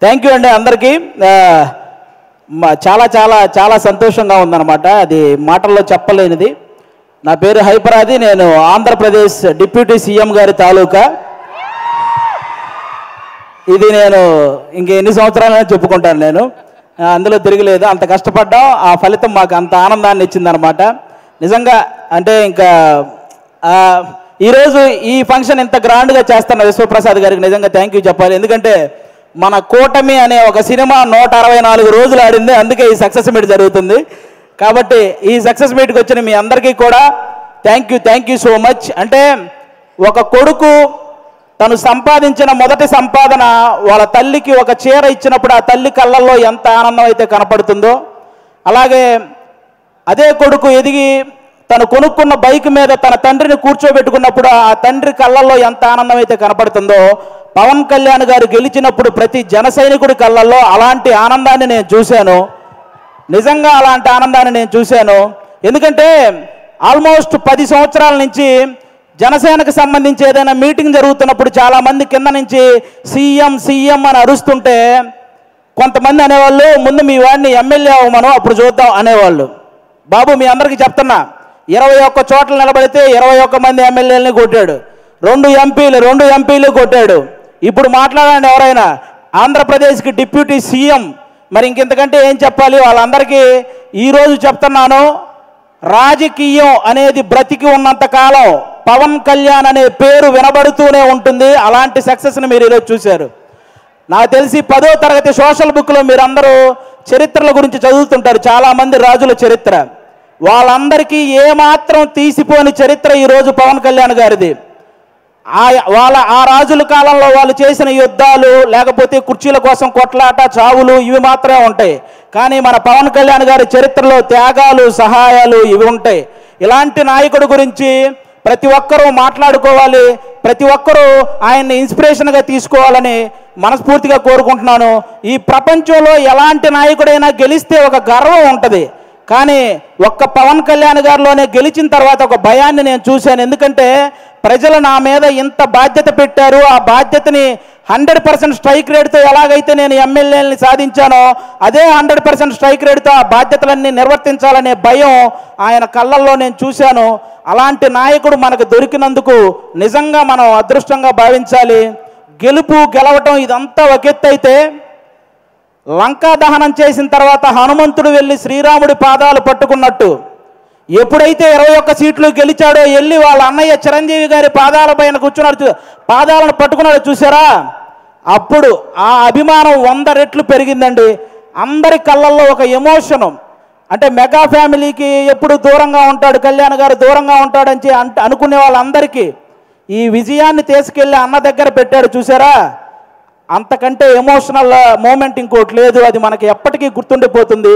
Thank you అండి అందరికీ. చాలా చాలా చాలా సంతోషంగా ఉందన్నమాట, అది మాటల్లో చెప్పలేనిది. నా పేరు హైపరాది, నేను ఆంధ్రప్రదేశ్ డిప్యూటీ సీఎం గారి తాలూకా. ఇది నేను ఇంక ఎన్ని సంవత్సరాలైనా చెప్పుకుంటాను, నేను అందులో తిరగలేదు. అంత కష్టపడ్డాం, ఆ ఫలితం మాకు అంత ఆనందాన్ని ఇచ్చిందనమాట. నిజంగా అంటే ఇంకా ఈరోజు ఈ ఫంక్షన్ ఇంత గ్రాండ్గా చేస్తున్న విశ్వప్రసాద్ గారికి నిజంగా థ్యాంక్ యూ చెప్పాలి. ఎందుకంటే మన కూటమి అనే ఒక సినిమా 164 రోజులు ఆడింది, అందుకే ఈ సక్సెస్ మీట్ జరుగుతుంది. కాబట్టి ఈ సక్సెస్ మీట్కి వచ్చిన మీ అందరికీ కూడా థ్యాంక్ యూ సో మచ్. అంటే ఒక కొడుకు తను సంపాదించిన మొదటి సంపాదన వాళ్ళ తల్లికి ఒక చీర ఇచ్చినప్పుడు ఆ తల్లి కళ్ళల్లో ఎంత ఆనందం అయితే కనపడుతుందో, అలాగే అదే కొడుకు ఎదిగి తను కొనుక్కున్న బైక్ మీద తన తండ్రిని కూర్చోబెట్టుకున్నప్పుడు ఆ తండ్రి కళ్ళల్లో ఎంత ఆనందం అయితే కనపడుతుందో, పవన్ కళ్యాణ్ గారు గెలిచినప్పుడు ప్రతి జన సైనికుడి కళ్ళల్లో అలాంటి ఆనందాన్ని నేను చూశాను. నిజంగా అలాంటి ఆనందాన్ని నేను చూశాను. ఎందుకంటే ఆల్మోస్ట్ 10 సంవత్సరాల నుంచి జనసేనకు సంబంధించి ఏదైనా మీటింగ్ జరుగుతున్నప్పుడు చాలామంది కింద నుంచి సీఎం అని అరుస్తుంటే కొంతమంది అనేవాళ్ళు, ముందు మీ వాడిని ఎమ్మెల్యే అవ్వమను అప్పుడు చూద్దాం అనేవాళ్ళు. బాబు మీ అందరికీ చెప్తున్నా, 21 చోట్ల నిలబడితే 21 మంది ఎమ్మెల్యేలని కొట్టాడు, 2 ఎంపీలు కొట్టాడు. ఇప్పుడు మాట్లాడండి ఎవరైనా, ఆంధ్రప్రదేశ్కి డిప్యూటీ సీఎం, మరి ఇంకెంతకంటే ఏం చెప్పాలి వాళ్ళందరికీ. ఈరోజు చెప్తున్నాను, రాజకీయం అనేది బ్రతికి ఉన్నంత కాలం పవన్ కళ్యాణ్ అనే పేరు వినబడుతూనే ఉంటుంది. అలాంటి సక్సెస్ని మీరు ఈరోజు చూశారు. నాకు తెలిసి 10వ తరగతి సోషల్ బుక్లో మీరందరూ చరిత్రల గురించి చదువుతుంటారు, చాలామంది రాజుల చరిత్ర. వాళ్ళందరికీ ఏమాత్రం తీసిపోని చరిత్ర ఈరోజు పవన్ కళ్యాణ్ గారిది. ఆ రాజుల కాలంలో వాళ్ళు చేసిన యుద్ధాలు, లేకపోతే కుర్చీల కోసం కొట్లాట, చావులు ఇవి మాత్రమే ఉంటాయి. కానీ మన పవన్ కళ్యాణ్ గారి చరిత్రలో త్యాగాలు, సహాయాలు ఇవి ఉంటాయి. ఇలాంటి నాయకుడి గురించి ప్రతి ఒక్కరూ మాట్లాడుకోవాలి, ప్రతి ఒక్కరూ ఆయన్ని ఇన్స్పిరేషన్గా తీసుకోవాలని మనస్ఫూర్తిగా కోరుకుంటున్నాను. ఈ ప్రపంచంలో ఎలాంటి నాయకుడైనా గెలిస్తే ఒక గర్వం ఉంటుంది, కానీ ఒక్క పవన్ కళ్యాణ్ గారిలోనే గెలిచిన తర్వాత ఒక భయాన్ని నేను చూశాను. ఎందుకంటే ప్రజలు నా మీద ఇంత బాధ్యత పెట్టారు, ఆ బాధ్యతని 100% స్ట్రైక్ రేట్తో ఎలాగైతే నేను ఎమ్మెల్యేలని సాధించానో అదే 100% స్ట్రైక్ రేట్తో ఆ బాధ్యతలన్నీ నిర్వర్తించాలనే భయం ఆయన కళ్ళల్లో నేను చూశాను. అలాంటి నాయకుడు మనకు దొరికినందుకు నిజంగా మనం అదృష్టంగా భావించాలి. గెలవటం ఇదంతా ఒక ఎత్తు అయితే, లంకా దహనం చేసిన తర్వాత హనుమంతుడు వెళ్ళి శ్రీరాముడి పాదాలు పట్టుకున్నట్టు ఎప్పుడైతే 21 సీట్లు గెలిచాడో వెళ్ళి వాళ్ళ అన్నయ్య చిరంజీవి గారి పాదాల పైన కూర్చున్నాడు, పాదాలను పట్టుకున్నాడు చూసారా, అప్పుడు ఆ అభిమానం 100 రెట్లు పెరిగిందండి. అందరి కళ్ళల్లో ఒక ఎమోషను. అంటే మెగా ఫ్యామిలీకి ఎప్పుడు దూరంగా ఉంటాడు కళ్యాణ్ గారు, దూరంగా ఉంటాడని అనుకునే వాళ్ళందరికీ ఈ విజయాన్ని తీసుకెళ్ళి అన్న దగ్గర పెట్టాడు చూసారా, అంతకంటే ఎమోషనల్ మూమెంట్ ఇంకోటి లేదు. అది మనకి ఎప్పటికీ గుర్తుండిపోతుంది.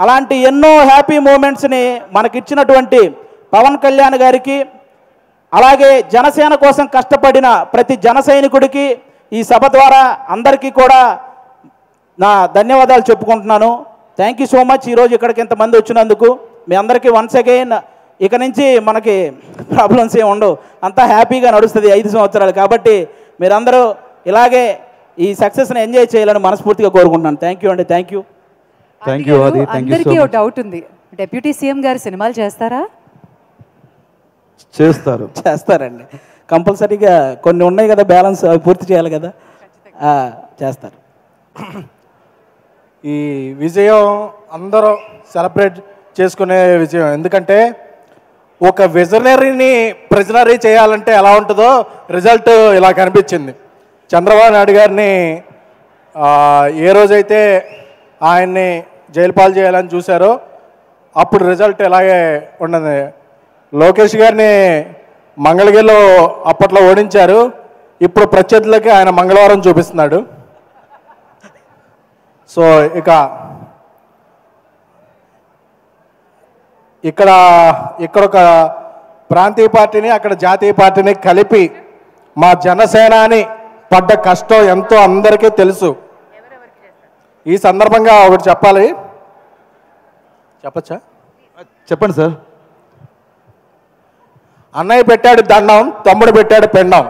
అలాంటి ఎన్నో హ్యాపీ మూమెంట్స్ని మనకిచ్చినటువంటి పవన్ కళ్యాణ్ గారికి, అలాగే జనసేన కోసం కష్టపడిన ప్రతి జన సైనికుడికి ఈ సభ ద్వారా అందరికీ కూడా నా ధన్యవాదాలు చెప్పుకుంటున్నాను. Thank you so much. ఈరోజు ఇక్కడికి ఇంతమంది వచ్చినందుకు మీ అందరికీ వన్స్ అగైన్. ఇక నుంచి మనకి ప్రాబ్లమ్స్ ఏమి ఉండవు, అంతా హ్యాపీగా నడుస్తుంది 5 సంవత్సరాలు. కాబట్టి మీరందరూ ఇలాగే ఈ సక్సెస్ని ఎంజాయ్ చేయాలని మనస్ఫూర్తిగా కోరుకుంటున్నాను. థ్యాంక్ యూ అండి. Thank you. అందరికీ ఒక డౌట్ ఉంది, డిప్యూటీ సీఎం గారు సినిమాలు చేస్తారా? చేస్తారండి, కంపల్సరీగా. కొన్ని ఉన్నాయి కదా బ్యాలెన్స్, అవి పూర్తి చేయాలి కదా, చేస్తారు. ఈ విజయం అందరూ సెలబ్రేట్ చేసుకునే విజయం. ఎందుకంటే ఒక విజనరీని ప్రిజనరీ చేయాలంటే ఎలా ఉంటుందో రిజల్ట్ ఇలా కనిపించింది. చంద్రబాబు నాయుడు గారిని ఏ రోజైతే ఆయన్ని జైలు పాలు చేయాలని చూశారో అప్పుడు రిజల్ట్ ఇలాగే ఉన్నది. లోకేష్ గారిని మంగళగిరిలో అప్పట్లో ఓడించారు, ఇప్పుడు ప్రత్యర్థులకి ఆయన మంగళవారం చూపిస్తున్నాడు. సో ఇక్కడ ఒక ప్రాంతీయ పార్టీని అక్కడ జాతీయ పార్టీని కలిపి మా జనసేనాని పడ్డ కష్టం ఎంతో అందరికీ తెలుసు. ఈ సందర్భంగా ఒకటి చెప్పాలి. చెప్పచ్చా? చెప్పండి సార్. అన్నయ్య పెట్టాడు దండం, తమ్ముడు పెట్టాడు పెండం.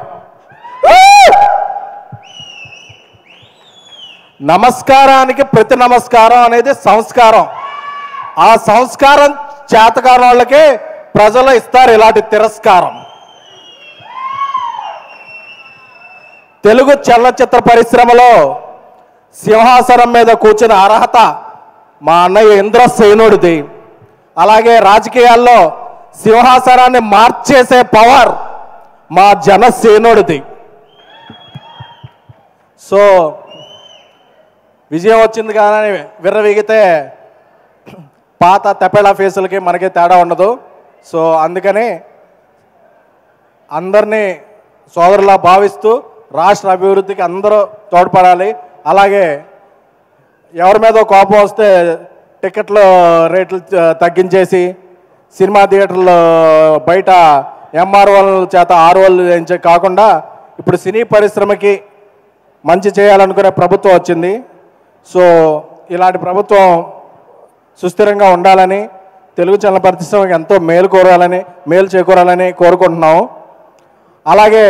నమస్కారానికి ప్రతి నమస్కారం అనేది సంస్కారం. ఆ సంస్కారం చేతకాని వాళ్ళకే ప్రజలు ఇస్తారు ఇలాంటి తిరస్కారం. తెలుగు చలనచిత్ర పరిశ్రమలో సింహాసనం మీద కూర్చున్న అర్హత మా అన్నయ్య ఇంద్రసేనుడిది. అలాగే రాజకీయాల్లో సింహాసనాన్ని మార్చేసే పవర్ మా జనసేనుడిది. సో విజయం వచ్చింది కానీ విర్రవీగితే పాత తెపెళ ఫేసులకి మనకి తేడా ఉండదు. సో అందుకని అందరినీ సోదరులా భావిస్తూ రాష్ట్ర అభివృద్ధికి అందరూ తోడ్పడాలి. అలాగే ఎవరి మీద కోపం వస్తే టికెట్ల రేట్లు తగ్గించేసి సినిమా థియేటర్లు బయట ఎంఆర్ఓల చేత ఆర్ఓలు చేయించే కాకుండా ఇప్పుడు సినీ పరిశ్రమకి మంచి చేయాలనుకునే ప్రభుత్వం వచ్చింది. సో ఇలాంటి ప్రభుత్వం సుస్థిరంగా ఉండాలని, తెలుగు చలన పరిశ్రమకి ఎంతో మేలు చేకూరాలని కోరుకుంటున్నాము. అలాగే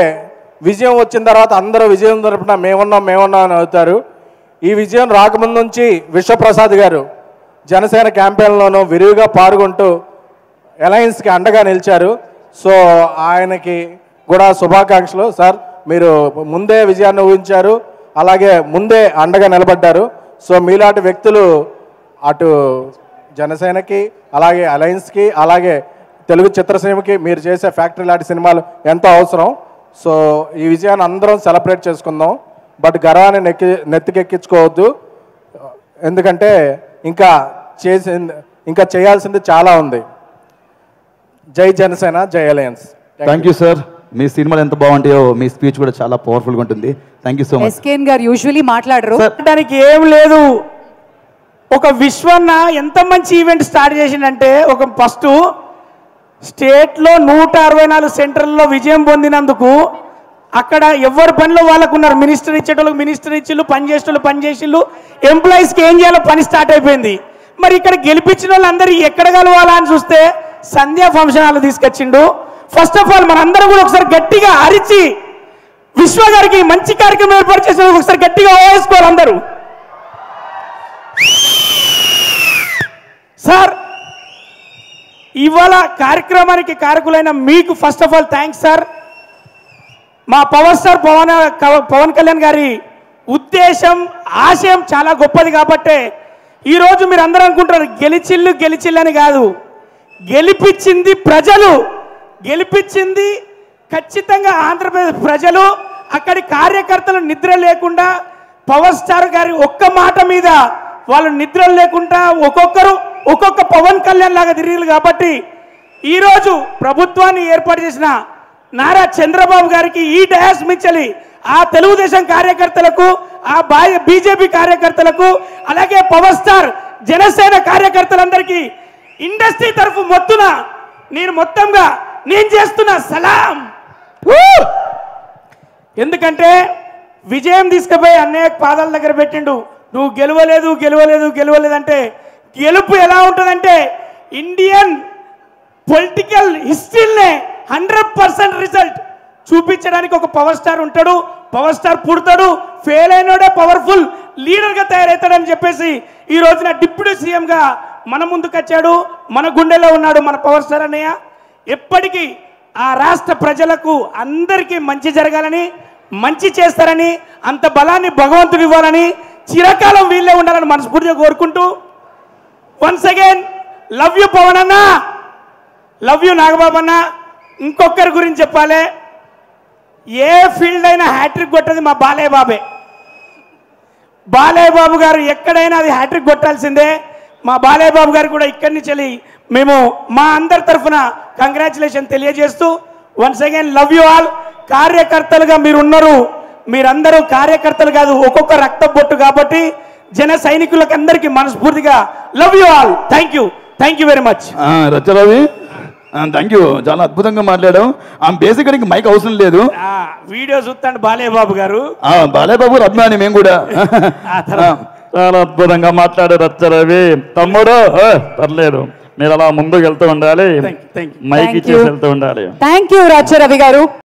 విజయం వచ్చిన తర్వాత అందరూ విజయం తరపున మేమున్నాం అని అవుతారు. ఈ విజయం రాకముందు నుంచి విశ్వప్రసాద్ గారు జనసేన క్యాంపెయిన్లోనూ విరివిగా పాల్గొంటూ అలయన్స్కి అండగా నిలిచారు. సో ఆయనకి కూడా శుభాకాంక్షలు. సార్, మీరు ముందే విజయాన్ని ఊహించారు, అలాగే ముందే అండగా నిలబడ్డారు. సో మీలాంటి వ్యక్తులు అటు జనసేనకి, అలాగే అలయన్స్కి, అలాగే తెలుగు చిత్రసీమకి మీరు చేసే ఫ్యాక్టరీ లాంటి సినిమాలు ఎంతో అవసరం. సో ఈ విజయాన్ని అందరం సెలబ్రేట్ చేసుకుందాం. బట్ గర్వాన్ని నెత్తికెక్కించుకోవద్దు, ఎందుకంటే ఇంకా చేయాల్సింది చాలా ఉంది. జై జనసేన, జై అలయన్స్. Thank you sir. మీ సినిమాలు ఎంత బాగుంటాయో మీ స్పీచ్ కూడా చాలా పవర్ఫుల్గా ఉంటుంది. Thank you so much. SKN గారు యూజువల్లీ మాట్లాడరు. దానికి ఏం లేదు. ఒక విశ్వన్న ఎంత మంచి ఈవెంట్ స్టార్ట్ చేసిందంటే, ఒక ఫస్ట్ స్టేట్లో 164 సెంటర్లలో విజయం పొందినందుకు అక్కడ ఎవరి పనిలో వాళ్ళకు ఉన్నారు. మినిస్టర్ ఇచ్చేటోళ్ళకి మినిస్టర్ ఇచ్చిళ్ళు, పనిచేసేటోళ్ళు పనిచేసిళ్ళు, ఎంప్లాయీస్కి ఏం చేయాలో పని స్టార్ట్ అయిపోయింది. మరి ఇక్కడ గెలిపించిన వాళ్ళందరూ ఎక్కడ కలవాలా అని చూస్తే సంధ్యా ఫంక్షన్ హాల్ తీసుకొచ్చిండు. ఫస్ట్ ఆఫ్ ఆల్ మనందరం కూడా ఒకసారి గట్టిగా అరిచి విశ్వ గారికి మంచి కార్యక్రమం ఏర్పాటు చేసిన ఒకసారి గట్టిగా ఓవేసుకోవాలి అందరూ. సార్, ఇవాళ కార్యక్రమానికి కారకులైన మీకు first of all thanks sir. మా పవర్ స్టార్ పవన్ కళ్యాణ్ గారి ఉద్దేశం, ఆశయం చాలా గొప్పది కాబట్టే ఈరోజు మీరు అందరూ అనుకుంటారు గెలిచిల్లు అని కాదు. గెలిపించింది ప్రజలు, గెలిపించింది ఖచ్చితంగా ఆంధ్రప్రదేశ్ ప్రజలు. అక్కడి కార్యకర్తలు నిద్ర లేకుండా పవర్ స్టార్ గారి ఒక్క మాట మీద వాళ్ళు నిద్ర లేకుండా ఒక్కొక్కరు ఒక్కొక్క పవన్ కళ్యాణ్ లాగా తిరిగారు. కాబట్టి ఈరోజు ప్రభుత్వాన్ని ఏర్పాటు చేసిన నారా చంద్రబాబు గారికి ఈ డయాస్ మించలి ఆ తెలుగుదేశం కార్యకర్తలకు, ఆ బీజేపీ కార్యకర్తలకు, అలాగే పవర్ స్టార్ జనసేన కార్యకర్తలందరికీ ఇండస్ట్రీ తరఫు నేను చేస్తున్న సలాం. ఎందుకంటే విజయం తీసుకుపోయి అన్నయ్య పాదాల దగ్గర పెట్టిండు. నువ్వు గెలవలేదు అంటే గెలుపు ఎలా ఉంటుందంటే ఇండియన్ పొలిటికల్ హిస్టరీనే 100% రిజల్ట్ చూపించడానికి ఒక పవర్ స్టార్ ఉంటాడు. పవర్ స్టార్ పుడతాడు, ఫెయిల్ అయినోడే పవర్ఫుల్ లీడర్గా తయారవుతాడని చెప్పేసి ఈ రోజున డిప్యూటీ సీఎంగా మన ముందుకు వచ్చాడు. మన గుండెలో ఉన్నాడు మన పవర్ స్టార్ అన్నయ్య. ఎప్పటికీ ఆ రాష్ట్ర ప్రజలకు అందరికీ మంచి జరగాలని, మంచి చేస్తారని, అంత బలాన్ని భగవంతుడు ఇవ్వాలని, చిరకాలం వీళ్ళే ఉండాలని మనస్ఫూర్తిగా కోరుకుంటూ once again love you Pawan అన్న, లవ్ యూ నాగబాబు అన్న. ఇంకొకరి గురించి చెప్పాలి, ఏ ఫీల్డ్ అయినా హ్యాట్రిక్ కొట్టేది మా బాలయ్య బాబే. బాలయ్య బాబు గారు ఎక్కడైనా అది హ్యాట్రిక్ కొట్టాల్సిందే. మా బాలయ్య బాబు గారు కూడా ఇక్కడి నుంచి మేము మా అందరి తరఫున కంగ్రాచులేషన్ తెలియజేస్తూ once again love you all. కార్యకర్తలుగా మీరున్నారు, మీరందరూ కార్యకర్తలు కాదు, ఒక్కొక్క రక్త బొట్టు. కాబట్టి జన సైనికులకు అందరికీ మనస్ఫూర్తిగా love you all. Thank you very much. Racha Ravi, thank you, చాలా అద్భుతంగా మాట్లాడాం. బేసిక్ నీకు మైక్ అవసరం లేదు. వీడియో చూస్తాను బాలయ్య బాబు గారు. బాలయ్య బాబు అభిమాని మేము కూడా. చాలా అద్భుతంగా మాట్లాడారు రచ్చరవి. తమ్ముడు పర్లేదు, మీరు అలా ముందుకు వెళ్తూ ఉండాలి, మైక్ ఇచ్చేసి వెళ్తూ ఉండాలి. థ్యాంక్ యూ రచ్చరవి గారు.